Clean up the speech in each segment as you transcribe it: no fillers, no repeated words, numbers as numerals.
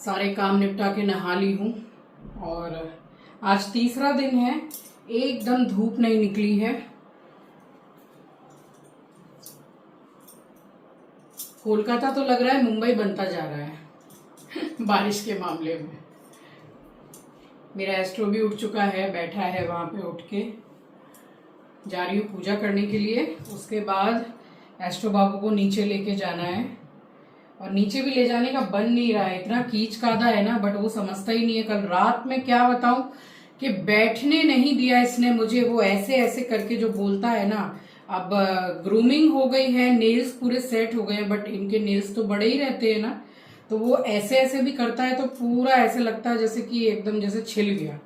सारे काम निपटा के नहा ली हूँ और आज तीसरा दिन है, एकदम धूप नहीं निकली है। कोलकाता तो लग रहा है मुंबई बनता जा रहा है बारिश के मामले में। मेरा एस्ट्रो भी उठ चुका है, बैठा है वहां पे, उठ के जा रही हूँ पूजा करने के लिए। उसके बाद एस्ट्रो बाबू को नीचे लेके जाना है और नीचे भी ले जाने का बन नहीं रहा है, इतना कीच कादा है ना, बट वो समझता ही नहीं है। कल रात में क्या बताऊं कि बैठने नहीं दिया इसने मुझे, वो ऐसे ऐसे करके जो बोलता है ना। अब ग्रूमिंग हो गई है, नेल्स पूरे सेट हो गए हैं, बट इनके नेल्स तो बड़े ही रहते हैं ना, तो वो ऐसे ऐसे भी करता है तो पूरा ऐसे लगता है जैसे कि एकदम जैसे छिल गया।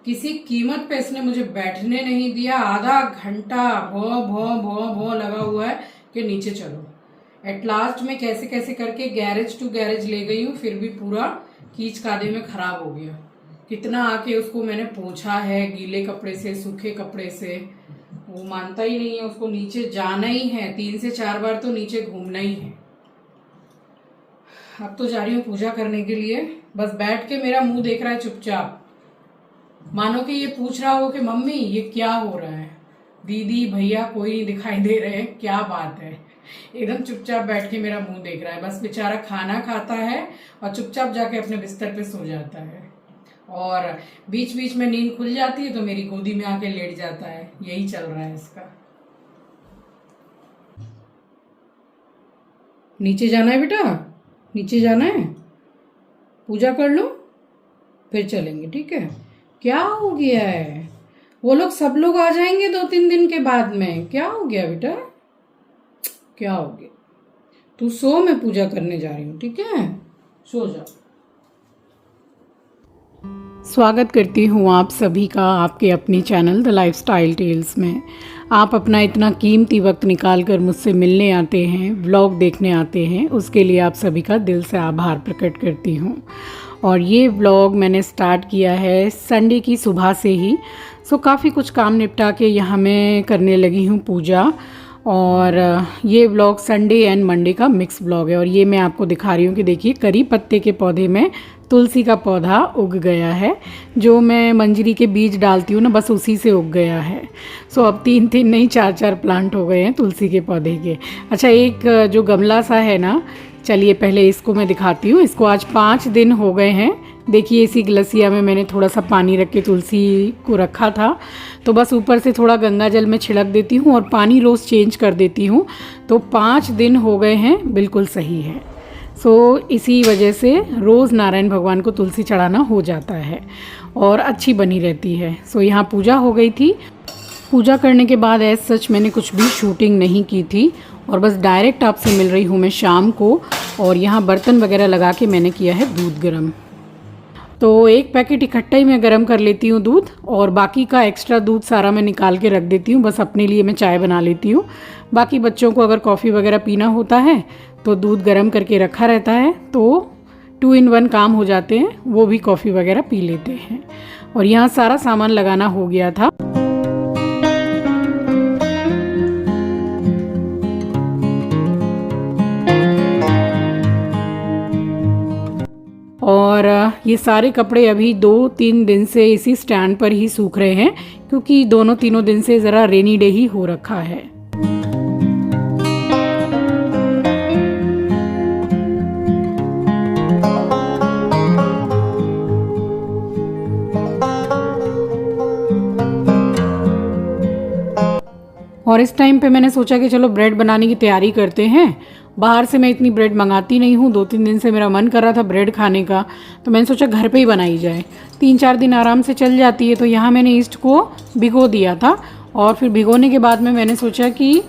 किसी कीमत पे इसने मुझे बैठने नहीं दिया। आधा घंटा भौ भौ भौ भौ लगा हुआ है कि नीचे चलो। एट लास्ट में कैसे कैसे करके गैरेज टू गैरेज ले गई हूँ, फिर भी पूरा कीच कादे में खराब हो गया। कितना आके उसको मैंने पोंछा है, गीले कपड़े से, सूखे कपड़े से, वो मानता ही नहीं है। उसको नीचे जाना ही है, 3 से 4 बार तो नीचे घूमना ही है। अब तो जा रही हूँ पूजा करने के लिए। बस बैठ के मेरा मुंह देख रहा है चुपचाप, मानो कि ये पूछ रहा हो कि मम्मी ये क्या हो रहा है, दीदी भैया कोई नहीं दिखाई दे रहे, क्या बात है। एकदम चुपचाप बैठ के मेरा मुंह देख रहा है। बस बेचारा खाना खाता है और चुपचाप जाके अपने बिस्तर पे सो जाता है, और बीच बीच में नींद खुल जाती है तो मेरी गोदी में आके लेट जाता है। यही चल रहा है इसका। नीचे जाना है बेटा, नीचे जाना है, पूजा कर लो फिर चलेंगे, ठीक है। क्या हो गया है, वो लोग सब लोग आ जाएंगे 2-3 दिन के बाद में। क्या हो गया बेटा, क्या हो गया? तू सो, मैं पूजा करने जा रही हूँ, ठीक है, सो जा। स्वागत करती हूँ आप सभी का आपके अपनी चैनल द लाइफस्टाइल टेल्स में। आप अपना इतना कीमती वक्त निकाल कर मुझसे मिलने आते हैं, व्लॉग देखने आते हैं, उसके लिए आप सभी का दिल से आभार प्रकट करती हूँ। और ये व्लॉग मैंने स्टार्ट किया है संडे की सुबह से ही। काफ़ी कुछ काम निपटा के यहाँ मैं करने लगी हूँ पूजा। और ये व्लॉग संडे एंड मंडे का मिक्स व्लॉग है। और ये मैं आपको दिखा रही हूँ कि देखिए करी पत्ते के पौधे में तुलसी का पौधा उग गया है। जो मैं मंजरी के बीज डालती हूँ ना, बस उसी से उग गया है। अब 3-3 नहीं 4-4 प्लांट हो गए हैं तुलसी के पौधे के। अच्छा, एक जो गमला सा है ना, चलिए पहले इसको मैं दिखाती हूँ। इसको आज 5 दिन हो गए हैं। देखिए इसी गिलसिया में मैंने थोड़ा सा पानी रख के तुलसी को रखा था, तो बस ऊपर से थोड़ा गंगा जल में छिड़क देती हूँ और पानी रोज़ चेंज कर देती हूँ। तो 5 दिन हो गए हैं, बिल्कुल सही है। इसी वजह से रोज़ नारायण भगवान को तुलसी चढ़ाना हो जाता है और अच्छी बनी रहती है। यहाँ पूजा हो गई थी। पूजा करने के बाद एज सच मैंने कुछ भी शूटिंग नहीं की थी और बस डायरेक्ट आपसे मिल रही हूँ मैं शाम को। और यहाँ बर्तन वगैरह लगा के मैंने किया है दूध गरम। तो एक पैकेट इकट्ठा ही मैं गरम कर लेती हूँ दूध, और बाकी का एक्स्ट्रा दूध सारा मैं निकाल के रख देती हूँ। बस अपने लिए मैं चाय बना लेती हूँ। बाकी बच्चों को अगर कॉफ़ी वगैरह पीना होता है तो दूध गरम करके रखा रहता है, तो 2 in 1 काम हो जाते हैं, वो भी कॉफ़ी वगैरह पी लेते हैं। और यहाँ सारा सामान लगाना हो गया था। और ये सारे कपड़े अभी 2-3 दिन से इसी स्टैंड पर ही सूख रहे हैं, क्योंकि दोनों तीनों दिन से ज़रा रेनी डे ही हो रखा है। और इस टाइम पे मैंने सोचा कि चलो ब्रेड बनाने की तैयारी करते हैं। बाहर से मैं इतनी ब्रेड मंगाती नहीं हूँ, 2-3 दिन से मेरा मन कर रहा था ब्रेड खाने का, तो मैंने सोचा घर पे ही बनाई जाए। 3-4 दिन आराम से चल जाती है। तो यहाँ मैंने ईस्ट को भिगो दिया था, और फिर भिगोने के बाद में मैंने सोचा कि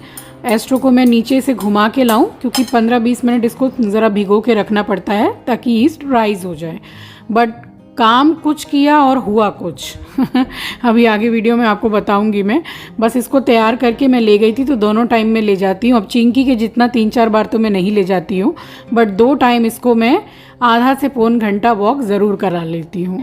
एस्ट्रो को मैं नीचे से घुमा के लाऊं, क्योंकि 15-20 मिनट इसको ज़रा भिगो के रखना पड़ता है ताकि ईस्ट राइज हो जाए। बट काम कुछ किया और हुआ कुछ अभी आगे वीडियो में आपको बताऊंगी मैं। बस इसको तैयार करके मैं ले गई थी, तो दोनों टाइम में ले जाती हूँ। अब चिंकी के जितना 3-4 बार तो मैं नहीं ले जाती हूँ, बट 2 टाइम इसको मैं आधा से पौन घंटा वॉक ज़रूर करा लेती हूँ।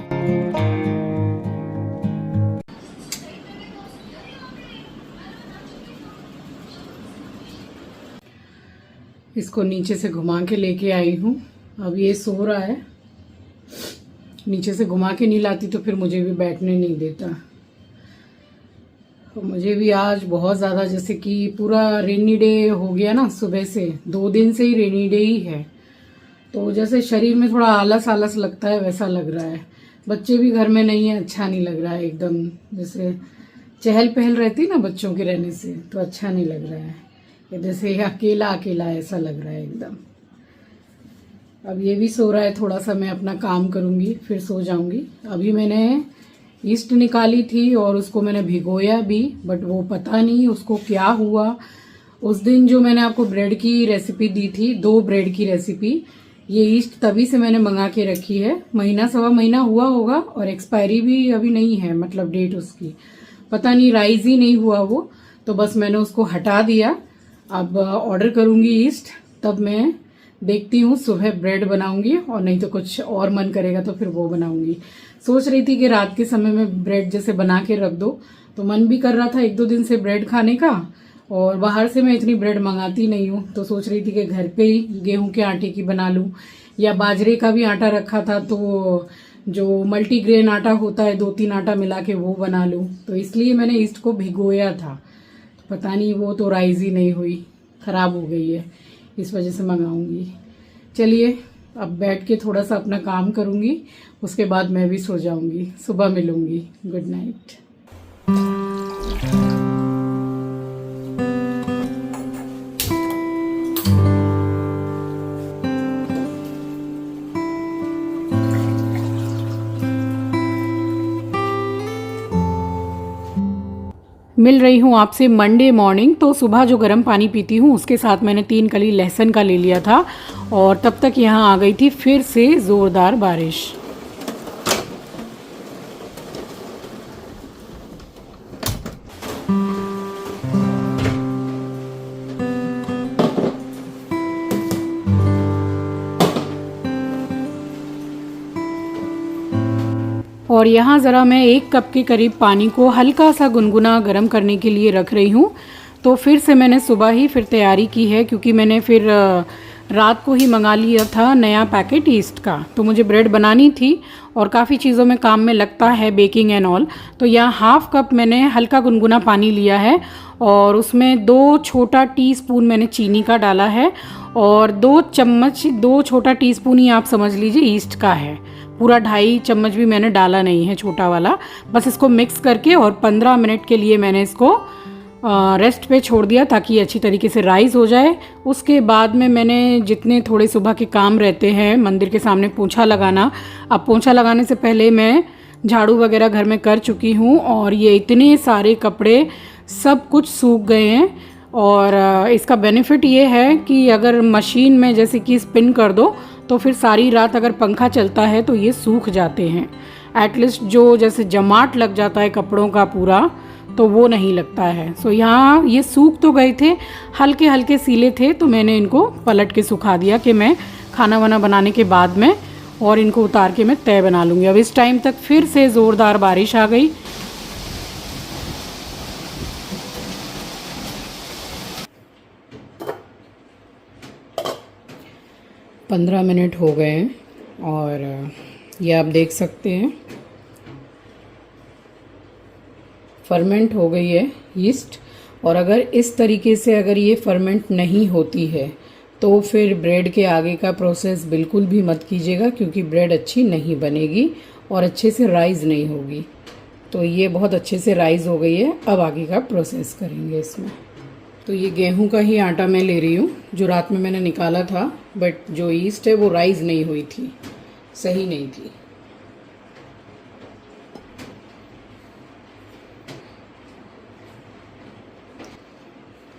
इसको नीचे से घुमा के लेके आई हूँ। अब ये सो रहा है, नीचे से घुमा के नहीं लाती तो फिर मुझे भी बैठने नहीं देता। तो मुझे भी आज बहुत ज़्यादा, जैसे कि पूरा रेनी डे हो गया ना, सुबह से 2 दिन से ही रेनी डे ही है, तो जैसे शरीर में थोड़ा आलस आलस लगता है वैसा लग रहा है। बच्चे भी घर में नहीं है, अच्छा नहीं लग रहा है एकदम, जैसे चहल पहल रहती ना बच्चों के रहने से, तो अच्छा नहीं लग रहा है, जैसे अकेला अकेला ऐसा लग रहा है एकदम। अब ये भी सो रहा है, थोड़ा सा मैं अपना काम करूँगी फिर सो जाऊँगी। अभी मैंने ईस्ट निकाली थी और उसको मैंने भिगोया भी, बट वो पता नहीं उसको क्या हुआ। उस दिन जो मैंने आपको ब्रेड की रेसिपी दी थी, 2 ब्रेड की रेसिपी, ये ईस्ट तभी से मैंने मंगा के रखी है। महीना सवा महीना हुआ होगा और एक्सपायरी भी अभी नहीं है, मतलब डेट उसकी पता नहीं, राइज ही नहीं हुआ वो, तो बस मैंने उसको हटा दिया। अब ऑर्डर करूंगी ईस्ट, तब मैं देखती हूँ सुबह ब्रेड बनाऊंगी, और नहीं तो कुछ और मन करेगा तो फिर वो बनाऊंगी। सोच रही थी कि रात के समय में ब्रेड जैसे बना के रख दो, तो मन भी कर रहा था 1-2 दिन से ब्रेड खाने का, और बाहर से मैं इतनी ब्रेड मंगाती नहीं हूँ, तो सोच रही थी कि घर पे ही गेहूं के आटे की बना लूँ, या बाजरे का भी आटा रखा था तो जो मल्टीग्रेन आटा होता है 2-3 आटा मिला के वो बना लूँ। तो इसलिए मैंने ईस्ट को भिगोया था, तो पता नहीं वो तो राइज ही नहीं हुई, खराब हो गई है, इस वजह से मंगाऊंगी। चलिए अब बैठ के थोड़ा सा अपना काम करूंगी, उसके बाद मैं भी सो जाऊंगी, सुबह मिलूंगी। Good night. मिल रही हूँ आपसे मंडे मॉर्निंग। तो सुबह जो गर्म पानी पीती हूँ उसके साथ मैंने 3 कली लहसुन का ले लिया था, और तब तक यहाँ आ गई थी फिर से ज़ोरदार बारिश। और यहाँ ज़रा मैं 1 कप के करीब पानी को हल्का सा गुनगुना गर्म करने के लिए रख रही हूँ। तो फिर से मैंने सुबह ही फिर तैयारी की है, क्योंकि मैंने फिर रात को ही मंगा लिया था नया पैकेट ईस्ट का, तो मुझे ब्रेड बनानी थी और काफ़ी चीज़ों में काम में लगता है, बेकिंग एंड ऑल। तो यहाँ 1/2 कप मैंने हल्का गुनगुना पानी लिया है, और उसमें 2 छोटा टीस्पून मैंने चीनी का डाला है, और 2 चम्मच, 2 छोटा टीस्पून ही आप समझ लीजिए ईस्ट का है, पूरा 2.5 चम्मच भी मैंने डाला नहीं है, छोटा वाला। बस इसको मिक्स करके और 15 मिनट के लिए मैंने इसको रेस्ट पे छोड़ दिया, ताकि अच्छी तरीके से राइज हो जाए। उसके बाद में मैंने जितने थोड़े सुबह के काम रहते हैं, मंदिर के सामने पोंछा लगाना, अब पोंछा लगाने से पहले मैं झाड़ू वगैरह घर में कर चुकी हूँ, और ये इतने सारे कपड़े सब कुछ सूख गए हैं। और इसका बेनिफिट ये है कि अगर मशीन में जैसे कि स्पिन कर दो, तो फिर सारी रात अगर पंखा चलता है तो ये सूख जाते हैं। एटलीस्ट जो जैसे जमाट लग जाता है कपड़ों का पूरा, तो वो नहीं लगता है। सो यहाँ ये सूख तो गए थे, हल्के हल्के सीले थे, तो मैंने इनको पलट के सुखा दिया कि मैं खाना वाना बनाने के बाद में और इनको उतार के मैं तय बना लूँगी। अब इस टाइम तक फिर से ज़ोरदार बारिश आ गई। पंद्रह मिनट हो गए हैं, और ये आप देख सकते हैं फर्मेंट हो गई है ईस्ट। और अगर इस तरीके से अगर ये फर्मेंट नहीं होती है तो फिर ब्रेड के आगे का प्रोसेस बिल्कुल भी मत कीजिएगा, क्योंकि ब्रेड अच्छी नहीं बनेगी और अच्छे से राइज नहीं होगी। तो ये बहुत अच्छे से राइज हो गई है। अब आगे का प्रोसेस करेंगे इसमें। तो ये गेहूं का ही आटा मैं ले रही हूँ, जो रात में मैंने निकाला था, बट जो ईस्ट है वो राइज नहीं हुई थी, सही नहीं थी।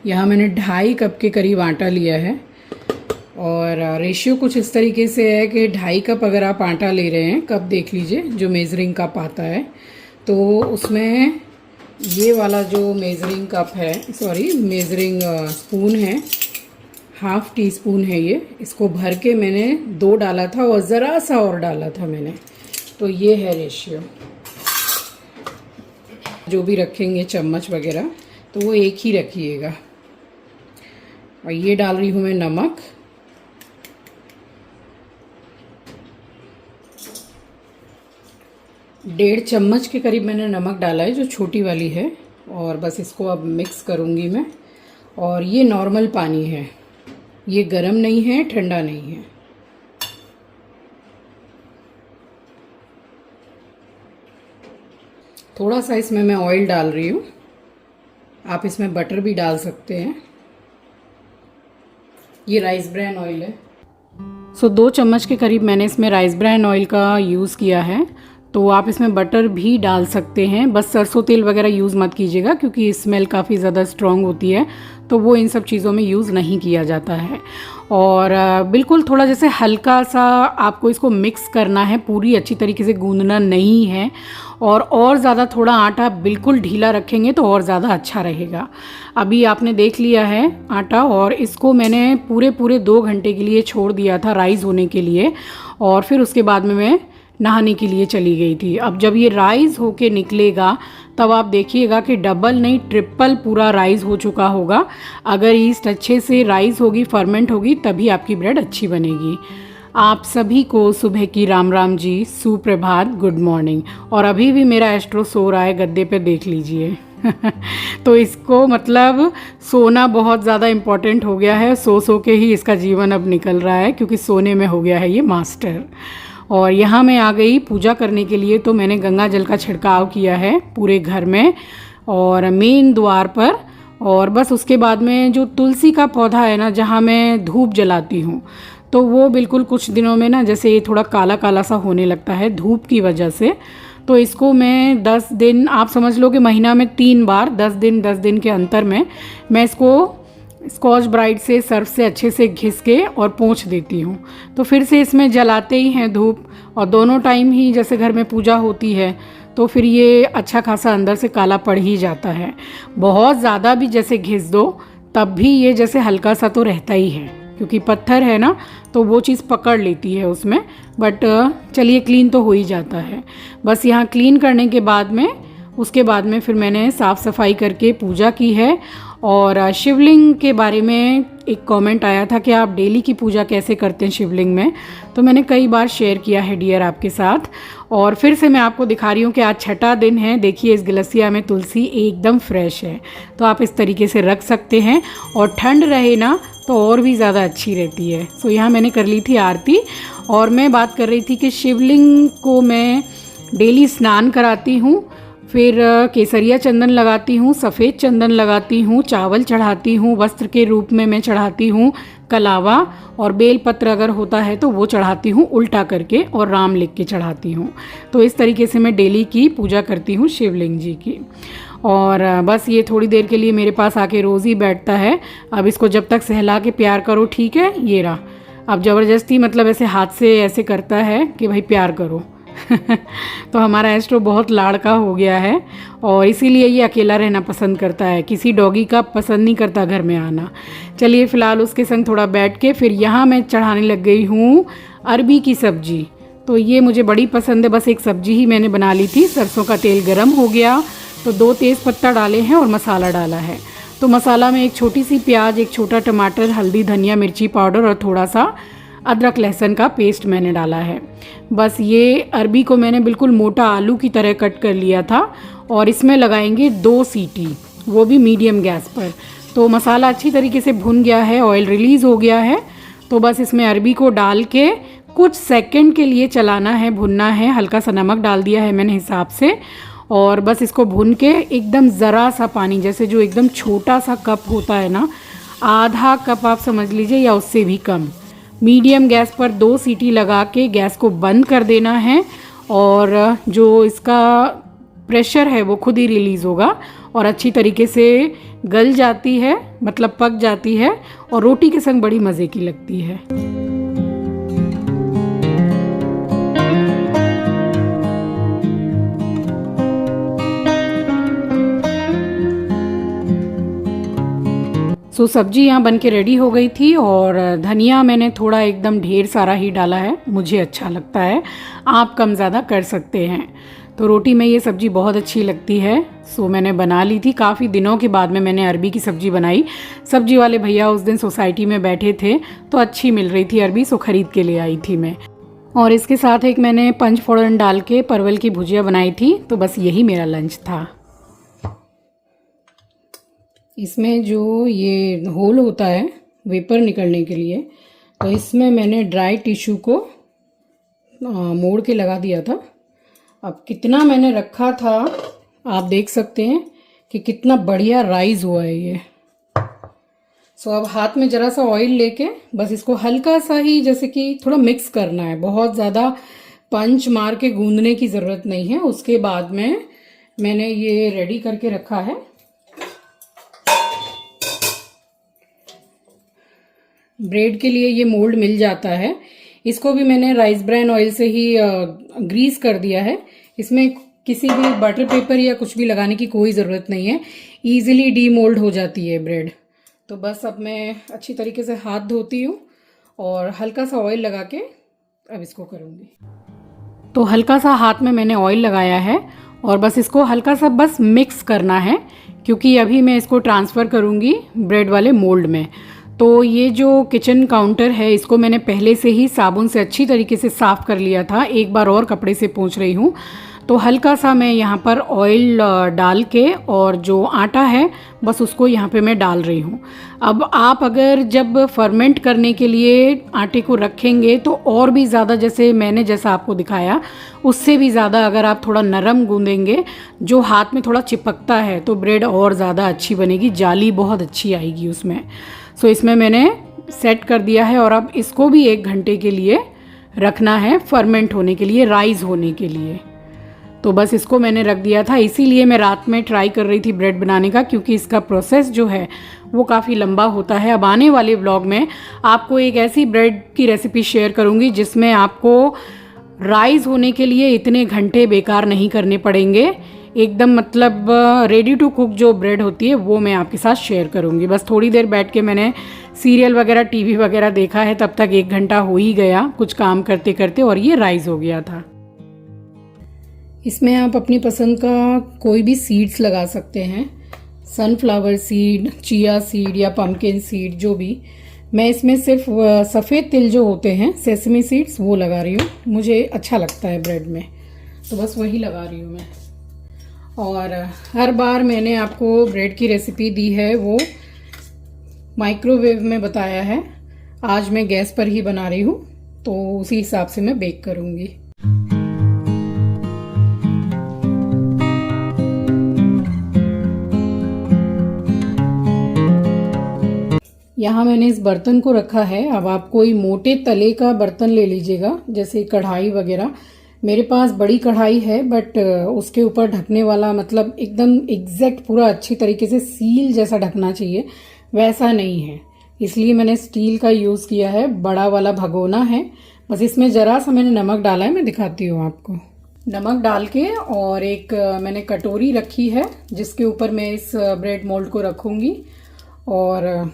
यहाँ मैंने 2.5 कप के करीब आटा लिया है, और रेशियो कुछ इस तरीके से है कि 2.5 कप अगर आप आटा ले रहे हैं, कप देख लीजिए जो मेज़रिंग कप आता है, तो उसमें ये वाला जो मेज़रिंग कप है, सॉरी मेज़रिंग स्पून है, 1/2 टीस्पून है ये, इसको भर के मैंने 2 डाला था और ज़रा सा और डाला था मैंने। तो ये है रेशियो। जो भी रखेंगे चम्मच वगैरह तो वो एक ही रखिएगा। और ये डाल रही हूँ मैं नमक, 1.5 चम्मच के करीब मैंने नमक डाला है, जो छोटी वाली है। और बस इसको अब मिक्स करूँगी मैं। और ये नॉर्मल पानी है, ये गर्म नहीं है, ठंडा नहीं है। थोड़ा सा इसमें मैं ऑयल डाल रही हूँ, आप इसमें बटर भी डाल सकते हैं। ये राइस ब्रैन ऑयल है। 2 चम्मच के करीब मैंने इसमें राइस ब्रैन ऑयल का यूज़ किया है। तो आप इसमें बटर भी डाल सकते हैं, बस सरसों तेल वगैरह यूज़ मत कीजिएगा क्योंकि स्मेल काफ़ी ज़्यादा स्ट्रॉन्ग होती है, तो वो इन सब चीज़ों में यूज़ नहीं किया जाता है। और बिल्कुल थोड़ा जैसे हल्का सा आपको इसको मिक्स करना है, पूरी अच्छी तरीके से गूंदना नहीं है। और ज़्यादा थोड़ा आटा बिल्कुल ढीला रखेंगे तो और ज़्यादा अच्छा रहेगा। अभी आपने देख लिया है आटा, और इसको मैंने पूरे 2 घंटे के लिए छोड़ दिया था राइस होने के लिए। और फिर उसके बाद में मैं नहाने के लिए चली गई थी। अब जब ये राइस होके निकलेगा तब आप देखिएगा कि डबल नहीं ट्रिपल पूरा राइस हो चुका होगा। अगर ईस्ट अच्छे से राइस होगी, फर्मेंट होगी, तभी आपकी ब्रेड अच्छी बनेगी। आप सभी को सुबह की राम राम जी, सुप्रभात, गुड मॉर्निंग। और अभी भी मेरा एस्ट्रो सो रहा है गद्दे पे, देख लीजिए। तो इसको मतलब सोना बहुत ज़्यादा इम्पॉर्टेंट हो गया है। सो के ही इसका जीवन अब निकल रहा है, क्योंकि सोने में हो गया है ये मास्टर। और यहाँ मैं आ गई पूजा करने के लिए। तो मैंने गंगा जल का छिड़काव किया है पूरे घर में और मेन द्वार पर। और बस उसके बाद में जो तुलसी का पौधा है ना, जहाँ मैं धूप जलाती हूँ, तो वो बिल्कुल कुछ दिनों में ना जैसे ये थोड़ा काला काला सा होने लगता है धूप की वजह से। तो इसको मैं 10 दिन, आप समझ लो कि महीना में 3 बार 10 दिन के अंतर में मैं इसको स्कॉच ब्राइट से सर्फ से अच्छे से घिस के और पोंछ देती हूँ। तो फिर से इसमें जलाते ही हैं धूप, और दोनों टाइम ही जैसे घर में पूजा होती है, तो फिर ये अच्छा खासा अंदर से काला पड़ ही जाता है। बहुत ज़्यादा भी जैसे घिस दो तब भी ये जैसे हल्का सा तो रहता ही है, क्योंकि पत्थर है ना, तो वो चीज़ पकड़ लेती है उसमें। बट चलिए, क्लीन तो हो ही जाता है। बस यहाँ क्लीन करने के बाद में, उसके बाद में फिर मैंने साफ़ सफाई करके पूजा की है। और शिवलिंग के बारे में एक कमेंट आया था कि आप डेली की पूजा कैसे करते हैं शिवलिंग में, तो मैंने कई बार शेयर किया है डियर आपके साथ। और फिर से मैं आपको दिखा रही हूँ कि आज छठा दिन है। देखिए इस गिलसिया में तुलसी एकदम फ्रेश है, तो आप इस तरीके से रख सकते हैं। और ठंड रहे ना तो और भी ज़्यादा अच्छी रहती है। सो यहाँ मैंने कर ली थी आरती, और मैं बात कर रही थी कि शिवलिंग को मैं डेली स्नान कराती हूँ, फिर केसरिया चंदन लगाती हूँ, सफ़ेद चंदन लगाती हूँ, चावल चढ़ाती हूँ, वस्त्र के रूप में मैं चढ़ाती हूँ कलावा, और बेलपत्र अगर होता है तो वो चढ़ाती हूँ उल्टा करके, और राम लिख के चढ़ाती हूँ। तो इस तरीके से मैं डेली की पूजा करती हूँ शिवलिंग जी की। और बस ये थोड़ी देर के लिए मेरे पास आके रोज़ ही बैठता है। अब इसको जब तक सहला के प्यार करो, ठीक है, ये रहा। अब ज़बरदस्ती मतलब ऐसे हाथ से ऐसे करता है कि भाई प्यार करो। तो हमारा एस्ट्रो बहुत लाड़का हो गया है, और इसीलिए ये अकेला रहना पसंद करता है, किसी डॉगी का पसंद नहीं करता घर में आना। चलिए फ़िलहाल उसके संग थोड़ा बैठ के फिर यहाँ मैं चढ़ाने लग गई हूँ अरबी की सब्ज़ी। तो ये मुझे बड़ी पसंद है। बस एक सब्ज़ी ही मैंने बना ली थी। सरसों का तेल गरम हो गया तो 2 तेज़ पत्ता डाले हैं और मसाला डाला है। तो मसाला में एक छोटी सी प्याज, एक छोटा टमाटर, हल्दी, धनिया, मिर्ची पाउडर और थोड़ा सा अदरक लहसुन का पेस्ट मैंने डाला है। बस ये अरबी को मैंने बिल्कुल मोटा आलू की तरह कट कर लिया था, और इसमें लगाएंगे 2 सीटी, वो भी मीडियम गैस पर। तो मसाला अच्छी तरीके से भुन गया है, ऑयल रिलीज़ हो गया है। तो बस इसमें अरबी को डाल के कुछ सेकंड के लिए चलाना है, भुनना है। हल्का सा नमक डाल दिया है मैंने हिसाब से, और बस इसको भून के एकदम ज़रा सा पानी, जैसे जो एकदम छोटा सा कप होता है ना, आधा कप आप समझ लीजिए या उससे भी कम, मीडियम गैस पर 2 सीटी लगा के गैस को बंद कर देना है। और जो इसका प्रेशर है वो खुद ही रिलीज़ होगा और अच्छी तरीके से गल जाती है, मतलब पक जाती है, और रोटी के संग बड़ी मज़े की लगती है। सब्जी यहाँ बन के रेडी हो गई थी, और धनिया मैंने थोड़ा एकदम ढेर सारा ही डाला है, मुझे अच्छा लगता है, आप कम ज़्यादा कर सकते हैं। तो रोटी में ये सब्ज़ी बहुत अच्छी लगती है। मैंने बना ली थी, काफ़ी दिनों के बाद में मैंने अरबी की सब्ज़ी बनाई। सब्जी वाले भैया उस दिन सोसाइटी में बैठे थे तो अच्छी मिल रही थी अरबी, ख़रीद के ले आई थी मैं। और इसके साथ एक मैंने पंच फोड़न डाल के परवल की भुजिया बनाई थी। तो बस यही मेरा लंच था। इसमें जो ये होल होता है वेपर निकलने के लिए, तो इसमें मैंने ड्राई टिश्यू को मोड़ के लगा दिया था। अब कितना मैंने रखा था आप देख सकते हैं कि कितना बढ़िया राइज हुआ है ये। सो अब हाथ में ज़रा सा ऑयल लेके बस इसको हल्का सा ही जैसे कि थोड़ा मिक्स करना है, बहुत ज़्यादा पंच मार के गूंदने की ज़रूरत नहीं है। उसके बाद में मैंने ये रेडी करके रखा है। ब्रेड के लिए ये मोल्ड मिल जाता है। इसको भी मैंने राइस ब्रान ऑयल से ही ग्रीस कर दिया है। इसमें किसी भी बटर पेपर या कुछ भी लगाने की कोई ज़रूरत नहीं है, ईजिली डीमोल्ड हो जाती है ब्रेड। तो बस अब मैं अच्छी तरीके से हाथ धोती हूँ और हल्का सा ऑयल लगा के अब इसको करूँगी। तो हल्का सा हाथ में मैंने ऑयल लगाया है और बस इसको हल्का सा बस मिक्स करना है, क्योंकि अभी मैं इसको ट्रांसफ़र करूँगी ब्रेड वाले मोल्ड में। तो ये जो किचन काउंटर है इसको मैंने पहले से ही साबुन से अच्छी तरीके से साफ़ कर लिया था। एक बार और कपड़े से पोंछ रही हूँ। तो हल्का सा मैं यहाँ पर ऑयल डाल के और जो आटा है बस उसको यहाँ पे मैं डाल रही हूँ। अब आप अगर जब फर्मेंट करने के लिए आटे को रखेंगे तो और भी ज़्यादा, जैसा आपको दिखाया उससे भी ज़्यादा अगर आप थोड़ा नरम गूंदेंगे, जो हाथ में थोड़ा चिपकता है, तो ब्रेड और ज़्यादा अच्छी बनेगी, जाली बहुत अच्छी आएगी उसमें। सो इसमें मैंने सेट कर दिया है और अब इसको भी 1 घंटे के लिए रखना है फर्मेंट होने के लिए, राइज होने के लिए। तो बस इसको मैंने रख दिया था, इसीलिए मैं रात में ट्राई कर रही थी ब्रेड बनाने का, क्योंकि इसका प्रोसेस जो है वो काफ़ी लंबा होता है। अब आने वाले व्लॉग में आपको एक ऐसी ब्रेड की रेसिपी शेयर करूँगी जिसमें आपको राइज होने के लिए इतने घंटे बेकार नहीं करने पड़ेंगे। एकदम मतलब रेडी टू कुक जो ब्रेड होती है वो मैं आपके साथ शेयर करूँगी। बस थोड़ी देर बैठ के मैंने सीरियल वगैरह टीवी वगैरह देखा है, तब तक 1 घंटा हो ही गया कुछ काम करते करते, और ये राइज हो गया था। इसमें आप अपनी पसंद का कोई भी सीड्स लगा सकते हैं, सनफ्लावर सीड, चिया सीड या पम्पकिन सीड, जो भी। मैं इसमें सिर्फ सफ़ेद तिल जो होते हैं, सेसमी सीड्स, वो लगा रही हूँ। मुझे अच्छा लगता है ब्रेड में, तो बस वही लगा रही हूँ मैं। और हर बार मैंने आपको ब्रेड की रेसिपी दी है वो माइक्रोवेव में बताया है। आज मैं गैस पर ही बना रही हूँ, तो उसी हिसाब से मैं बेक करूँगी। यहाँ मैंने इस बर्तन को रखा है। अब आप कोई मोटे तले का बर्तन ले लीजिएगा, जैसे कढ़ाई वगैरह। मेरे पास बड़ी कढ़ाई है, बट उसके ऊपर ढकने वाला, मतलब एकदम एग्जैक्ट पूरा अच्छी तरीके से सील जैसा ढकना चाहिए, वैसा नहीं है, इसलिए मैंने स्टील का यूज़ किया है। बड़ा वाला भगोना है, बस इसमें ज़रा सा मैंने नमक डाला है, मैं दिखाती हूँ आपको। नमक डाल के और एक मैंने कटोरी रखी है जिसके ऊपर मैं इस ब्रेड मोल्ड को रखूँगी, और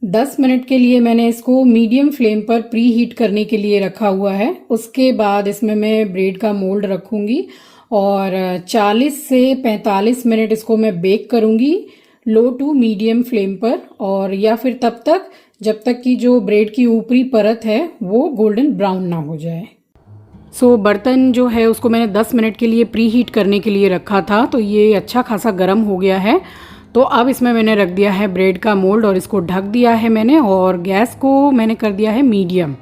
10 मिनट के लिए मैंने इसको मीडियम फ्लेम पर प्री हीट करने के लिए रखा हुआ है। उसके बाद इसमें मैं ब्रेड का मोल्ड रखूँगी और 40 से 45 मिनट इसको मैं बेक करूँगी लो टू मीडियम फ्लेम पर, और या फिर तब तक जब तक कि जो ब्रेड की ऊपरी परत है वो गोल्डन ब्राउन ना हो जाए। सो बर्तन जो है उसको मैंने 10 मिनट के लिए प्री हीट करने के लिए रखा था, तो ये अच्छा खासा गर्म हो गया है। तो अब इसमें मैंने रख दिया है ब्रेड का मोल्ड और इसको ढक दिया है मैंने, और गैस को मैंने कर दिया है मीडियम।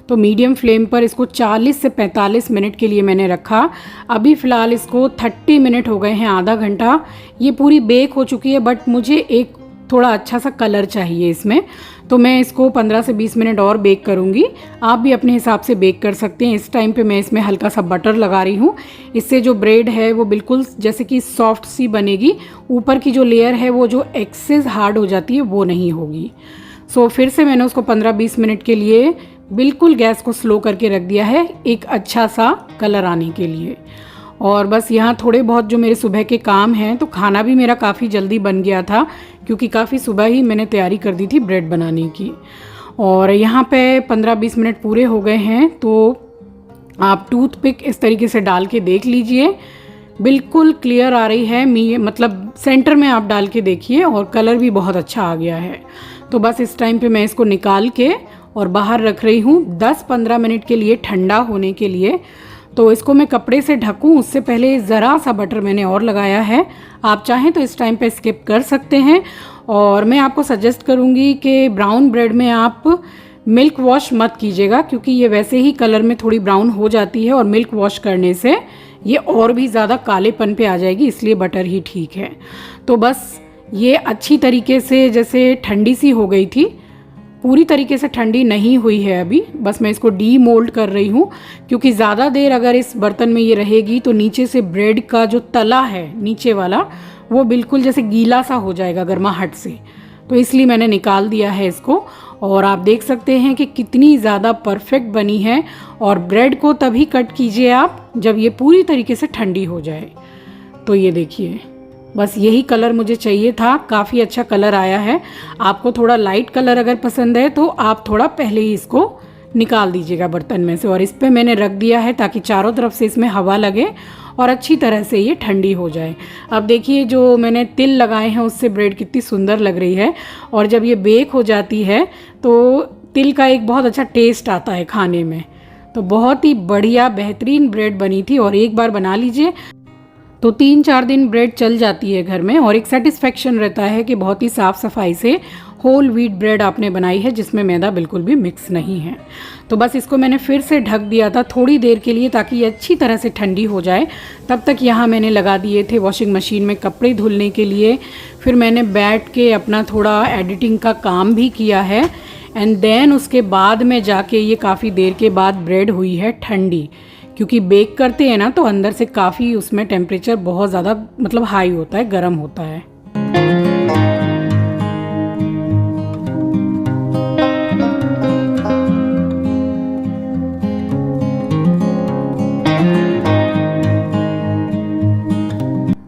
तो मीडियम फ्लेम पर इसको 40 से 45 मिनट के लिए मैंने रखा। अभी फ़िलहाल इसको 30 मिनट हो गए हैं, आधा घंटा। ये पूरी बेक हो चुकी है, बट मुझे एक थोड़ा अच्छा सा कलर चाहिए इसमें, तो मैं इसको 15 से 20 मिनट और बेक करूँगी। आप भी अपने हिसाब से बेक कर सकते हैं। इस टाइम पे मैं इसमें हल्का सा बटर लगा रही हूँ, इससे जो ब्रेड है वो बिल्कुल जैसे कि सॉफ्ट सी बनेगी। ऊपर की जो लेयर है वो जो एक्सेस हार्ड हो जाती है वो नहीं होगी। सो फिर से मैंने उसको 15-20 मिनट के लिए बिल्कुल गैस को स्लो करके रख दिया है, एक अच्छा सा कलर आने के लिए। और बस यहाँ थोड़े बहुत जो मेरे सुबह के काम हैं, तो खाना भी मेरा काफ़ी जल्दी बन गया था क्योंकि काफ़ी सुबह ही मैंने तैयारी कर दी थी ब्रेड बनाने की। और यहाँ पे 15-20 मिनट पूरे हो गए हैं, तो आप टूथपिक इस तरीके से डाल के देख लीजिए, बिल्कुल क्लियर आ रही है। मतलब सेंटर में आप डाल के देखिए और कलर भी बहुत अच्छा आ गया है। तो बस इस टाइम पे मैं इसको निकाल के और बाहर रख रही हूँ 10-15 मिनट के लिए ठंडा होने के लिए। तो इसको मैं कपड़े से ढकूँ उससे पहले ज़रा सा बटर मैंने और लगाया है। आप चाहें तो इस टाइम पे स्किप कर सकते हैं। और मैं आपको सजेस्ट करूँगी कि ब्राउन ब्रेड में आप मिल्क वॉश मत कीजिएगा, क्योंकि ये वैसे ही कलर में थोड़ी ब्राउन हो जाती है और मिल्क वॉश करने से ये और भी ज़्यादा कालेपन पे आ जाएगी, इसलिए बटर ही ठीक है। तो बस ये अच्छी तरीके से जैसे ठंडी सी हो गई थी, पूरी तरीके से ठंडी नहीं हुई है अभी, बस मैं इसको डी मोल्ड कर रही हूँ, क्योंकि ज़्यादा देर अगर इस बर्तन में ये रहेगी तो नीचे से ब्रेड का जो तला है नीचे वाला वो बिल्कुल जैसे गीला सा हो जाएगा गर्माहट से। तो इसलिए मैंने निकाल दिया है इसको। और आप देख सकते हैं कि कितनी ज़्यादा परफेक्ट बनी है। और ब्रेड को तभी कट कीजिए आप जब ये पूरी तरीके से ठंडी हो जाए। तो ये देखिए, बस यही कलर मुझे चाहिए था, काफ़ी अच्छा कलर आया है। आपको थोड़ा लाइट कलर अगर पसंद है तो आप थोड़ा पहले ही इसको निकाल दीजिएगा बर्तन में से। और इस पे मैंने रख दिया है ताकि चारों तरफ से इसमें हवा लगे और अच्छी तरह से ये ठंडी हो जाए। अब देखिए जो मैंने तिल लगाए हैं उससे ब्रेड कितनी सुंदर लग रही है। और जब ये बेक हो जाती है तो तिल का एक बहुत अच्छा टेस्ट आता है खाने में। तो बहुत ही बढ़िया बेहतरीन ब्रेड बनी थी। और एक बार बना लीजिए तो 3-4 दिन ब्रेड चल जाती है घर में। और एक सेटिस्फेक्शन रहता है कि बहुत ही साफ़ सफाई से होल व्हीट ब्रेड आपने बनाई है जिसमें मैदा बिल्कुल भी मिक्स नहीं है। तो बस इसको मैंने फिर से ढक दिया था थोड़ी देर के लिए ताकि ये अच्छी तरह से ठंडी हो जाए। तब तक यहाँ मैंने लगा दिए थे वॉशिंग मशीन में कपड़े धुलने के लिए। फिर मैंने बैठ के अपना थोड़ा एडिटिंग का काम भी किया है। एंड देन उसके बाद में जाके ये काफ़ी देर के बाद ब्रेड हुई है ठंडी, क्योंकि बेक करते हैं ना तो अंदर से काफ़ी उसमें टेम्परेचर बहुत ज़्यादा मतलब हाई होता है, गर्म होता है।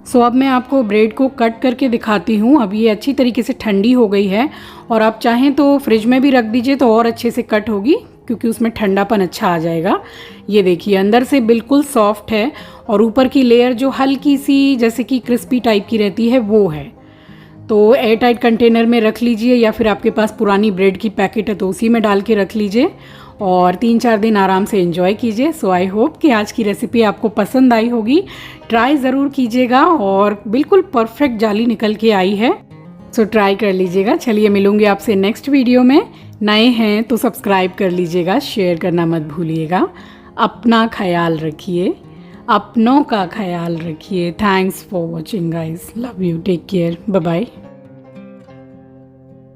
सो अब मैं आपको ब्रेड को कट करके दिखाती हूँ। अब ये अच्छी तरीके से ठंडी हो गई है और आप चाहें तो फ्रिज में भी रख दीजिए तो और अच्छे से कट होगी, क्योंकि उसमें ठंडापन अच्छा आ जाएगा। ये देखिए अंदर से बिल्कुल सॉफ्ट है और ऊपर की लेयर जो हल्की सी जैसे कि क्रिस्पी टाइप की रहती है वो है। तो एयर टाइट कंटेनर में रख लीजिए या फिर आपके पास पुरानी ब्रेड की पैकेट है तो उसी में डाल के रख लीजिए और 3-4 दिन आराम से एंजॉय कीजिए। सो आई होप कि आज की रेसिपी आपको पसंद आई होगी। ट्राई ज़रूर कीजिएगा और बिल्कुल परफेक्ट जाली निकल के आई है। सो ट्राई कर लीजिएगा। चलिए मिलूंगी आपसे नेक्स्ट वीडियो में। नए हैं तो सब्सक्राइब कर लीजिएगा, शेयर करना मत भूलिएगा। अपना ख्याल रखिए, अपनों का ख्याल रखिए। Thanks for watching guys, love you, take care, bye bye.